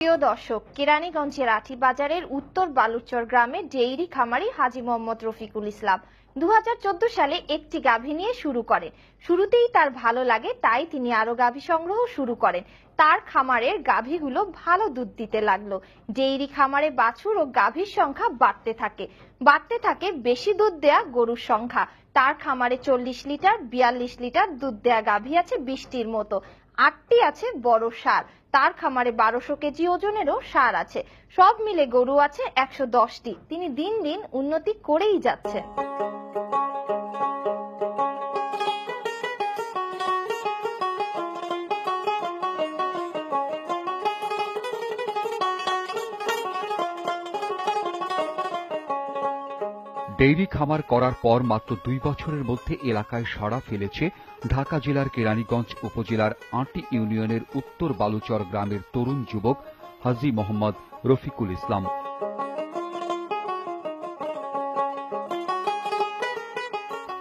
প্রিয় দর্শক, কেরানীগঞ্জের আটিবাজারের উত্তর বালুচর গ্রামে ডেইরি খামারি হাজী মোহাম্মদ রফিকুল ইসলাম 2014 সালে একটি গাভী নিয়ে শুরু করেন। শুরুতেই তার ভালো লাগে, তাই তিনি আরো গাভী সংগ্রহ শুরু করেন। তার খামারের গাভীগুলো ভালো দুধ দিতে লাগলো। ডেইরি খামারে বাছুর ও গাভীর সংখ্যা বাড়তে থাকে বেশি দুধ দেয়া গরুর সংখ্যা। তার খামারে 40 লিটার 42 লিটার দুধ দেয়া গাভী আছে 20টির মতো। 8টি আছে বড় ষাঁড়। তার খামারে 1200 কেজি ওজনেরও ষাঁড় আছে। সব মিলে গরু আছে 110টি। তিনি দিন দিন উন্নতি করেই যাচ্ছেন। ডেইরি খামার করার পর মাত্র 2 বছরের মধ্যে এলাকায় সাড়া ফেলেছে ঢাকা জেলার কেরানীগঞ্জ উপজেলার আটি ইউনিয়নের উত্তর বালুচর গ্রামের তরুণ যুবক হাজী মোহাম্মদ রফিকুল ইসলাম।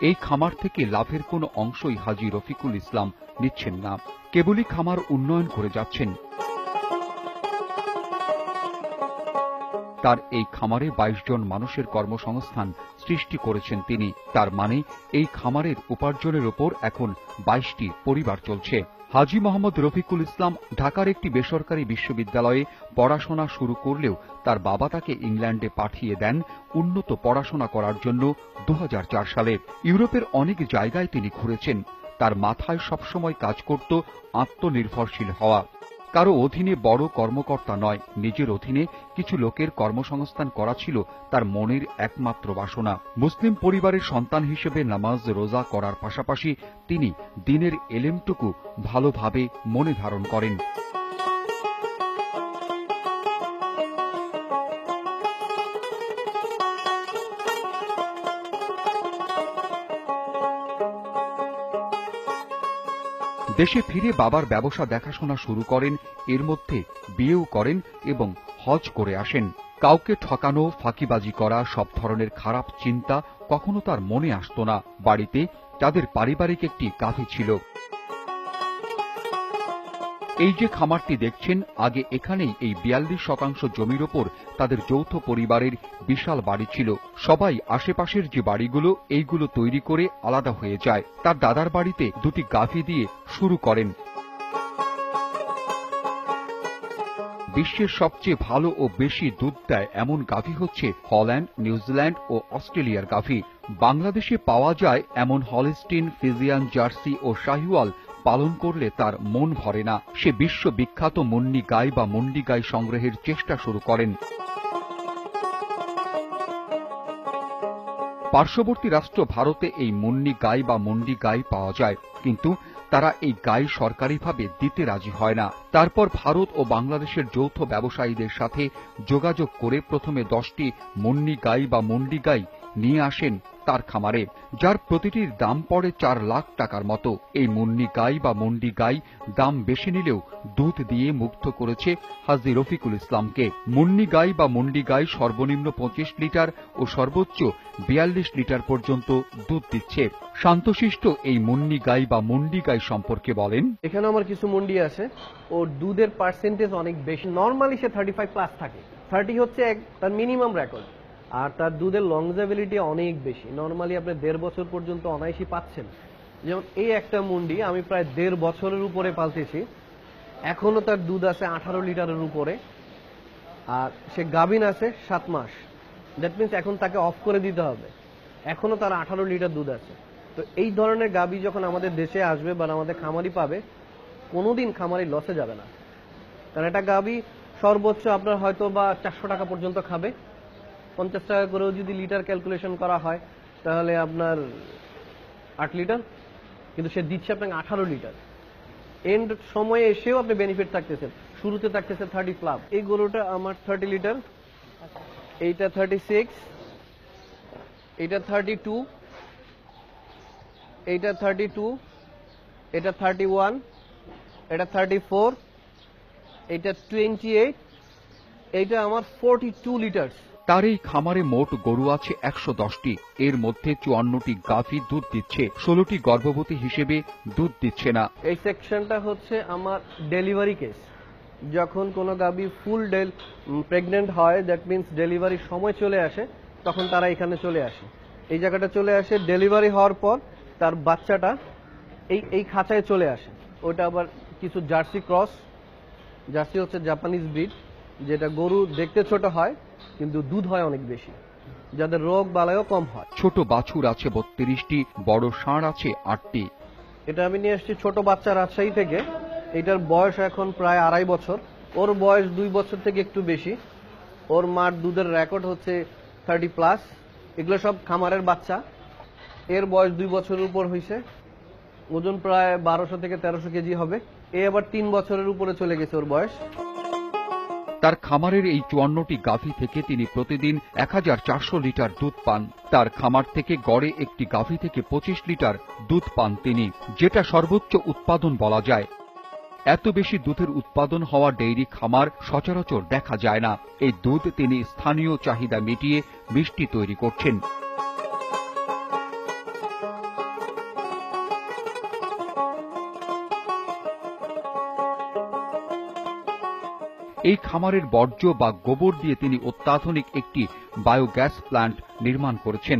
এই খামার থেকে লাভের কোনো অংশই হাজী রফিকুল ইসলাম নিচ্ছেন না, কেবলই খামার উন্নয়ন করে যাচ্ছেন। তার এই খামারে 22 জন মানুষের কর্মসংস্থান সৃষ্টি করেছেন তিনি। তার মানে এই খামারের উপার্জনের উপর এখন 22টি পরিবার চলছে। হাজী মোহাম্মদ রফিকুল ইসলাম ঢাকার একটি বেসরকারি বিশ্ববিদ্যালয়ে পড়াশোনা শুরু করলেও তার বাবা তাকে ইংল্যান্ডে পাঠিয়ে দেন উন্নত পড়াশোনা করার জন্য 2004 সালে। ইউরোপের অনেক জায়গায় তিনি ঘুরেছেন। তার মাথায় সবসময় কাজ করত আত্মনির্ভরশীল হওয়া। কারো অধীনে বড় কর্মকর্তা নয়, নিজের অধীনে কিছু লোকের কর্মসংস্থান করা ছিল তার মনের একমাত্র বাসনা। মুসলিম পরিবারের সন্তান হিসেবে নামাজ রোজা করার পাশাপাশি তিনি দ্বীনের এলেমটুকু ভালোভাবে মনে ধারণ করেন। দেশে ফিরে বাবার ব্যবসা দেখাশোনা শুরু করেন, এর মধ্যে বিয়েও করেন এবং হজ করে আসেন। কাউকে ঠকানো, ফাঁকিবাজি করা, সব ধরনের খারাপ চিন্তা কখনো তার মনে আসত না। বাড়িতে তাদের পারিবারিক একটি গাভী ছিল। এই যে খামারটি দেখছেন, আগে এখানেই এই 42% জমির ওপর তাদের যৌথ পরিবারের বিশাল বাড়ি ছিল। সবাই আশেপাশের যে বাড়িগুলো এইগুলো তৈরি করে আলাদা হয়ে যায়। তার দাদার বাড়িতে 2টি গাভী দিয়ে শুরু করেন। বিশ্বের সবচেয়ে ভালো ও বেশি দুধ দেয় এমন গাভী হচ্ছে হল্যান্ড, নিউজিল্যান্ড ও অস্ট্রেলিয়ার গাভী। বাংলাদেশে পাওয়া যায় এমন হলস্টিন, ফ্রিজিয়ান, জার্সি ও শাহিওয়াল পালন করলে তার মন ভরে না। সে বিশ্ববিখ্যাত মুন্নি গাই বা মুন্ডি গাই সংগ্রহের চেষ্টা শুরু করেন। পার্শ্ববর্তী রাষ্ট্র ভারতে এই মুন্নি গাই বা মুন্ডি গাই পাওয়া যায়, কিন্তু তারা এই গাই সরকারিভাবে দিতে রাজি হয় না। তারপর ভারত ও বাংলাদেশের যৌথ ব্যবসায়ীদের সাথে যোগাযোগ করে প্রথমে 10টি মুন্নি গাই বা মুন্ডি গাই নিয়ে আসেন তার খামারে, যার প্রতিটির দাম পড়ে 4 লাখ টাকার মতো। এই মুন্নি গাই বা মুন্ডি গাই দাম বেশি নিলেও দুধ দিয়ে মুগ্ধ করেছে হাজী রফিকুল ইসলামকে। মুন্নি গাই বা মুন্ডি গাই সর্বনিম্ন 25 লিটার ও সর্বোচ্চ 42 লিটার পর্যন্ত দুধ দিচ্ছে। শান্তশিষ্ট এই মুন্নি গাই বা মুন্ডি গাই সম্পর্কে বলেন, এখানে আমার কিছু মুন্ডি আছে, ওর দুধের পার্সেন্টেজ অনেক বেশি। নর্মালি সে 35+ থাকে, 30 হচ্ছে তার মিনিমাম রেকর্ড। আর তার দুধের লংজেবিলিটি অনেক বেশি। নর্মালি আপনি 1.5 বছর পর্যন্ত অনায়াসই পাচ্ছেন। যেমন এই একটা মুন্ডি আমি প্রায় 1.5 বছরের উপরে পালতেছি, এখনো তার দুধ আছে 18 লিটারের উপরে। আর সে গাভীন আছে 7 মাস। দ্যাট মিনস এখন তাকে অফ করে দিতে হবে, এখনো তার 18 লিটার দুধ আছে। তো এই ধরনের গাভী যখন আমাদের দেশে আসবে বা আমাদের খামারি পাবে, কোনোদিন খামারি লসে যাবে না। কারণ একটা গাভী সর্বোচ্চ আপনার হয়তো বা 400 টাকা পর্যন্ত খাবে। 50 টাকা করেও যদি লিটার ক্যালকুলেশন করা হয় তাহলে আপনার 8 লিটার, কিন্তু সে দিচ্ছে আপনাকে 18 লিটার। এন্ড সময়ে এসেও আপনি বেনিফিট থাকতেছেন, শুরুতে থাকতেছে 30+। এই গরুটা আমার 30 লিটার, এইটা 36, এইটা 32, এইটা 32, এটা 31, এটা 34, এটা 28, এইটা আমার 42 লিটার। তার এই খামারে মোট গরু আছে 110টি। এর মধ্যে 54টি গাভী দুধ দিচ্ছে, 16টি গর্ভবতী হিসেবে দুধ দিচ্ছে না। এই সেকশনটা হচ্ছে আমার ডেলিভারি কেস। যখন কোনো গাভী ফুল প্রেগনেন্ট হয়, দ্যাট মিন্স ডেলিভারির সময় চলে আসে, তখন তারা এখানে চলে আসে। এই জায়গাটা চলে আসে, ডেলিভারি হওয়ার পর তার বাচ্চাটা এই খাঁচায় চলে আসে। ওটা আবার কিছু জার্সি ক্রস, জার্সি হচ্ছে জাপানিজ ব্রিড, যেটা গরু দেখতে ছোট হয় কিন্তু দুধ হয় অনেক বেশি, যাদের রোগ বালাইও কম হয়। ছোট বাছুর আছে 32টি, বড় ষাঁড় আছে 8টি। এটা আমি নিয়ে এসেছি ছোট বাচ্চা রাজশাহী থেকে। এটার বয়স এখন প্রায় 2.5 বছর। ওর বয়স 2 বছর থেকে একটু বেশি। ওর মার দুধের রেকর্ড হচ্ছে 30+। এগুলো সব খামারের বাচ্চা। এর বয়স 2 বছরের উপর হয়েছে, ওজন প্রায় 1200 থেকে 1300 কেজি হবে। এ আবার 3 বছরের উপরে চলে গেছে ওর বয়স। তার খামারের এই 54টি গাভী থেকে তিনি প্রতিদিন 1400 লিটার দুধ পান। তার খামার থেকে গড়ে একটি গাভী থেকে 25 লিটার দুধ পান তিনি, যেটা সর্বোচ্চ উৎপাদন বলা যায়। এত বেশি দুধের উৎপাদন হওয়া ডেইরি খামার সচরাচর দেখা যায় না। এই দুধ তিনি স্থানীয় চাহিদা মিটিয়ে মিষ্টি তৈরি করছেন। এই খামারের বর্জ্য বা গোবর দিয়ে তিনি অত্যাধুনিক একটি বায়োগ্যাস প্ল্যান্ট নির্মাণ করেছেন।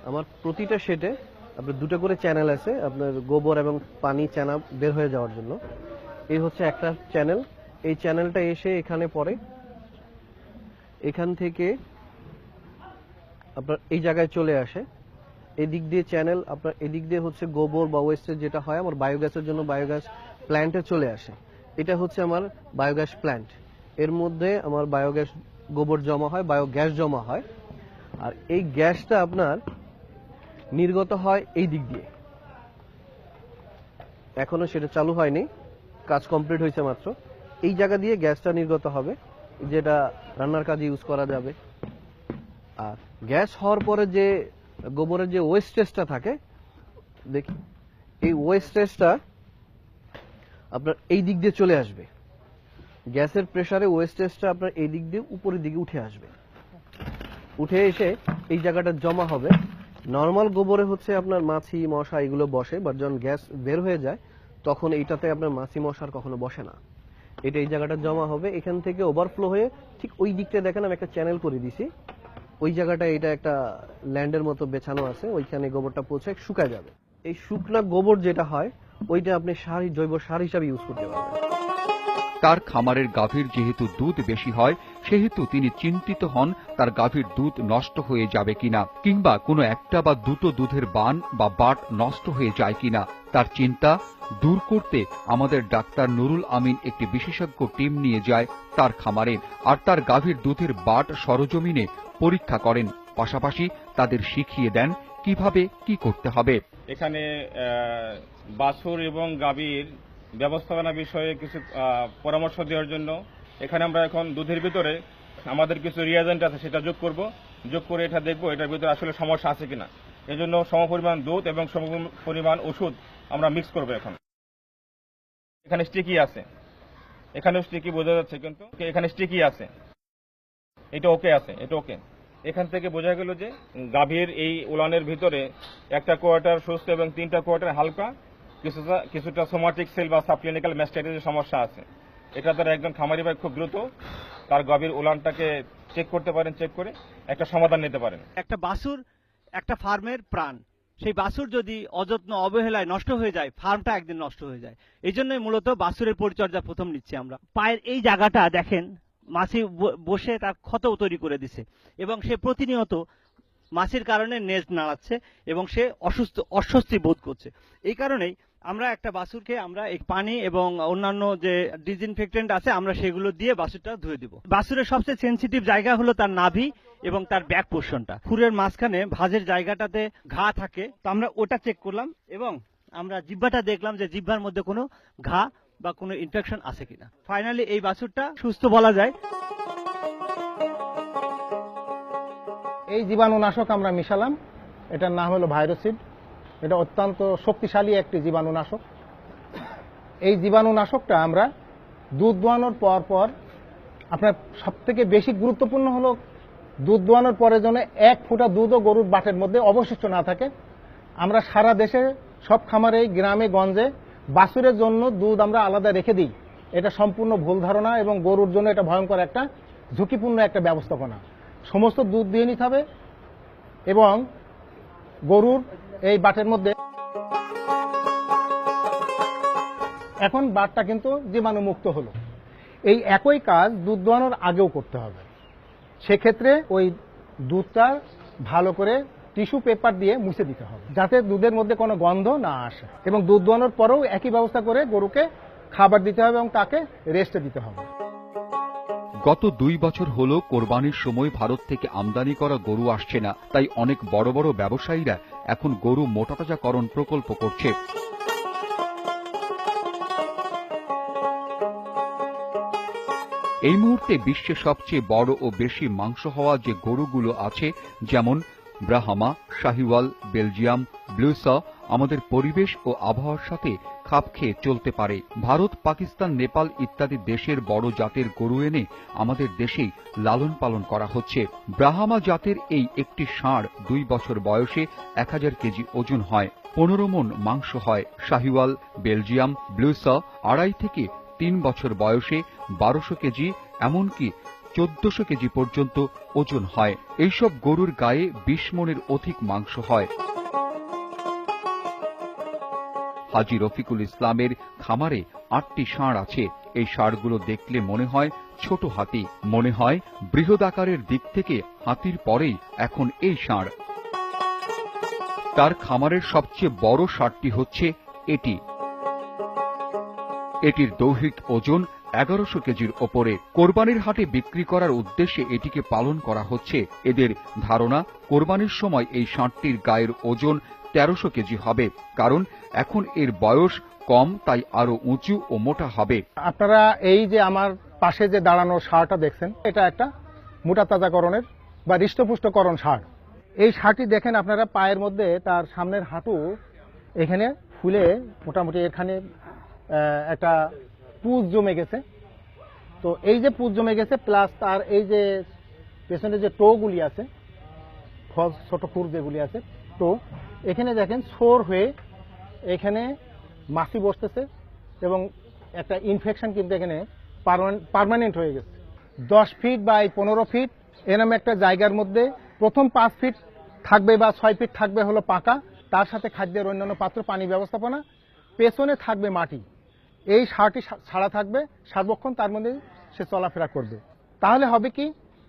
আমার প্রতিটা শেডে আপনার 2টা করে চ্যানেল আছে, আপনার গোবর এবং পানি চানা বের হয়ে যাওয়ার জন্য। এই হচ্ছে একটা চ্যানেল। এই চ্যানেলটা এসে এখানে পড়ে, এখান থেকে আপনার এই জায়গায় চলে আসে। এদিক দিয়ে চ্যানেল, আপনার এদিক দিয়ে হচ্ছে গোবর বা ওয়েস্টেজ যেটা হয় আমার বায়োগ্যাসের জন্য বায়োগ্যাস প্ল্যান্টে চলে আসে। এটা হচ্ছে আমার বায়োগ্যাস প্ল্যান্ট। এর মধ্যে আমার বায়োগ্যাস গোবর জমা হয়, বায়োগ্যাস জমা হয়। আর এই গ্যাসটা আপনার নির্গত হয় এই দিক দিয়ে। এখনো সেটা চালু হয়নি, কাজ কমপ্লিট হয়েছে মাত্র। এই জায়গা দিয়ে গ্যাসটা নির্গত হবে, যেটা রান্নার কাজে ইউজ করা যাবে। আর গ্যাস হওয়ার পরে যে গোবরের যে ওয়েস্টেজটা থাকে, দেখি এই ওয়েস্টেজটা আপনার এই দিক দিয়ে চলে আসবে। গ্যাসের প্রেসারে ওয়েস্টেজটা আপনার এই দিক দিয়ে উপরের দিকে উঠে আসবে। উঠে এসে এই জায়গাটা জমা হবে। নর্মাল গোবরে হচ্ছে আপনার মাছি মশা এগুলো বসে, বাট যখন গ্যাস বের হয়ে যায় তখন এইটাতে আপনার মাছি মশার কখনো বসে না। এটা এই জায়গাটা জমা হবে, এখান থেকে ওভারফ্লো হয়ে ঠিক ওই দিকটা দেখেন আমি একটা চ্যানেল করে দিছি। ওই জায়গাটা এটা একটা ল্যান্ডের মতো বেছানো আছে, ওইখানে গোবরটা পৌঁছে শুকায় যাবে। এই শুকনা গোবর যেটা হয় ওইটা আপনি সার, জৈব সার হিসাবে ইউজ করতে পারবেন। তার খামারের গাভীর যেহেতু দুধ বেশি হয়, সেহেতু তিনি চিন্তিত হন তার গাভীর দুধ নষ্ট হয়ে যাবে কিনা, কিংবা কোনো একটা বা দুটো দুধের বান বা বাট নষ্ট হয়ে যায় কিনা। তার চিন্তা দূর করতে আমাদের ডাক্তার নুরুল আমিন একটি বিশেষজ্ঞ টিম নিয়ে যায় তার খামারে, আর তার গাভীর দুধের বাট সরজমিনে পরীক্ষা করেন। পাশাপাশি তাদের শিখিয়ে দেন কিভাবে কি করতে হবে। এখানে বাছুর এবং গাভীর ব্যবস্থাপনা বিষয়ে কিছু পরামর্শ দেওয়ার জন্য এখানে আমরা এখন দুধের ভিতরে আমাদের কিছু রিয়াজেন্ট আছে সেটা যোগ করব। যোগ করে এটা দেখবো এটার ভিতরে আসলে সমস্যা আছে কিনা। এজন্য সমপরিমাণ দুধ এবং সমপরিমাণ ওষুধ আমরা মিক্স করব। এখন এখানে স্টিকি আছে, এখানে স্টিকি বোঝা যাচ্ছে, কিন্তু এখানে স্টিকি আছে, এটা ওকে আছে, এটা ওকে। এখান থেকে বোঝা গেল যে গাভীর এই উলানের ভিতরে একটা কোয়ার্টার সুস্থ এবং 3টা কোয়ার্টার হালকা, কিছুটা সোমাটিক সেল বা সাবক্লিনিক্যাল ম্যাস্টাইটিসের সমস্যা আছে। এটা দ্বারা একজন খামারি ভাই খুব দ্রুত তার গাভীর উলানটাকে চেক করতে পারেন, চেক করে একটা সমাধান নিতে পারেন। একটা বাছুর একটা ফার্মের প্রাণ। সেই বাছুর যদি অযত্ন অবহেলায় নষ্ট হয়ে যায়, ফার্মটা একদিন নষ্ট হয়ে যায়। এই জন্যই মূলত বাছুরের পরিচর্যা প্রথম নিচ্ছি আমরা। পায়ের এই জায়গাটা দেখেন মাছি বসে তার ক্ষত তৈরি করে দিছে, এবং সে প্রতিনিয়ত মাছির কারণে নেজ নাড়াচ্ছে এবং সে অস্বস্তি বোধ করছে। এই কারণেই আমরা একটা বাছুরকে আমরা এই পানি এবং অন্যান্য যে ডিসইনফেক্টেন্ট আছে আমরা সেগুলো দিয়ে বাছুরটা ধুয়ে দিব। বাছুরের সবচেয়ে সেনসিটিভ জায়গা হলো তার নাভি এবং তার ব্যাক পোর্শনটা। খুরের মাঝখানে ভাঁজের জায়গাটাতে ঘা থাকে, তো আমরা ওটা চেক করলাম এবং আমরা জিহ্বাটা দেখলাম যে জিহ্বার মধ্যে কোনো ঘা বা কোনো ইনফেকশন আছে কিনা। ফাইনালি এই বাছুরটা সুস্থ বলা যায়। এই জীবাণুনাশক আমরা মিশালাম, এটার নাম হলো ভাইরোসিড। এটা অত্যন্ত শক্তিশালী একটি জীবাণুনাশক। এই জীবাণুনাশকটা আমরা দুধ দোয়ানোর পর আপনার সবথেকে বেশি গুরুত্বপূর্ণ হলো দুধ দোয়ানোর পরে যেন 1 ফোঁটা দুধও গরুর বাটের মধ্যে অবশিষ্ট না থাকে। আমরা সারা দেশে সব খামারে গ্রামে গঞ্জে বাছুরের জন্য দুধ আমরা আলাদা রেখে দিই, এটা সম্পূর্ণ ভুল ধারণা এবং গরুর জন্য এটা ভয়ঙ্কর একটা ঝুঁকিপূর্ণ একটা ব্যবস্থাপনা। সমস্ত দুধ দিয়ে নিতে হবে এবং গরুর এই বাটের মধ্যে এখন বাটটা কিন্তু জীবাণুমুক্ত হলো। এই একই কাজ দুধ দোয়ানোর আগেও করতে হবে। সেক্ষেত্রে ওই দুধটা ভালো করে টিস্যু পেপার দিয়ে মুছে দিতে হবে যাতে দুধের মধ্যে কোনো গন্ধ না আসে, এবং দুধ দোয়ানোর পরেও একই ব্যবস্থা করে গরুকে খাবার দিতে হবে এবং তাকে রেস্টে দিতে হবে। গত 2 বছর হলো কোরবানির সময় ভারত থেকে আমদানি করা গরু আসছে না, তাই অনেক বড় বড় ব্যবসায়ীরা এখন গরু মোটাতাজাকরণ প্রকল্প করছে। এই মুহূর্তে বিশ্বে সবচেয়ে বড় ও বেশি মাংস হওয়া যে গরুগুলো আছে, যেমন ব্রাহ্মা, শাহিওয়াল, বেলজিয়াম, ব্লুসা, আমাদের পরিবেশ ও আবহাওয়ার সাথে খাপ খেয়ে চলতে পারে। ভারত, পাকিস্তান, নেপাল ইত্যাদি দেশের বড় জাতের গরু এনে আমাদের দেশেই লালন পালন করা হচ্ছে। ব্রাহ্মা জাতের এই একটি ষাঁড় 2 বছর বয়সে 1000 কেজি ওজন হয়, 15 মণ মাংস হয়। শাহিওয়াল, বেলজিয়াম, ব্লুসা 2.5 থেকে 3 বছর বয়সে 1200 কেজি, এমনকি 1400 কেজি পর্যন্ত ওজন হয়। এইসব গরুর গায়ে 20 মণের অধিক মাংস হয়। হাজী রফিকুল ইসলামের খামারে 8টি ষাঁড় আছে। এই ষাঁড়গুলো দেখলে মনে হয় ছোট হাতি, মনে হয় বৃহদাকারের দিক থেকে হাতির পরেই এখন এই ষাঁড়। তার খামারের সবচেয়ে বড় ষাঁড়টি হচ্ছে এটি। এটির দৈহিক ওজন 1100 কেজির ওপরে। কোরবানির হাটে বিক্রি করার উদ্দেশ্যে এটিকে পালন করা হচ্ছে। এদের ধারণা কোরবানির সময় এই ষাঁড়টির গায়ের ওজন 1300 কেজি হবে, কারণ এখন এর বয়স কম, তাই আরো উঁচু ও মোটা হবে। আপনারা এই যে আমার পাশে যে দাঁড়ানো ষাঁড়টা দেখছেন, এটা একটা মোটা তাজাকরণের বা হৃষ্টপুষ্টকরণ ষাঁড়। এই ষাঁড়টি দেখেন আপনারা পায়ের মধ্যে তার সামনের হাঁটু এখানে ফুলে মোটামুটি এখানে একটা পুঁজ জমে গেছে। তো এই যে পুঁজ জমে গেছে প্লাস তার এই যে পেছনে যে টোগুলি আছে, ছোট খুর যেগুলি আছে টো, এখানে দেখেন সোর হয়ে এখানে মাছি বসতেছে এবং একটা ইনফেকশন কিন্তু এখানে পার্মানেন্ট হয়ে গেছে। 10 ফিট বাই 15 ফিট এরম একটা জায়গার মধ্যে প্রথম 5 ফিট থাকবে বা 6 ফিট থাকবে হলো পাকা, তার সাথে খাদ্যের অন্যান্য পাত্র, পানি ব্যবস্থাপনা, পেছনে থাকবে মাটি। এই ষাঁড়টি ছাড়া থাকবে সার্বক্ষণ, তার মধ্যে সে চলাফেরা করবে। তাহলে হবে কি,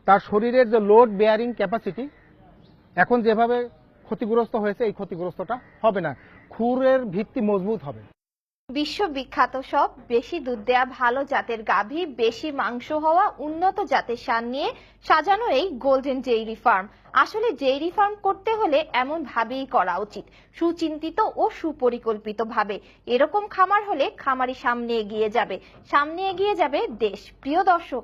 তার শরীরের যে লোড বেয়ারিং ক্যাপাসিটি এখন যেভাবে ক্ষতিগ্রস্ত হয়েছে এই ক্ষতিগ্রস্তটা হবে না, খুরের ভিত্তি মজবুত হবে। বিশ্ববিখ্যাত সব বেশি দুধ দেয়া ভালো জাতের গাভী, বেশি মাংস হওয়া উন্নত জাতের ষাঁড় নিয়ে সাজানো এই গোল্ডেন ডেইরি ফার্ম। আসলে ডেইরি ফার্ম করতে হলে এমন ভাবেই করা উচিত, সুচিন্তিত ও সুপরিকল্পিত ভাবে। এরকম খামার হলে খামারি সামনে এগিয়ে যাবে দেশ। প্রিয় দর্শক,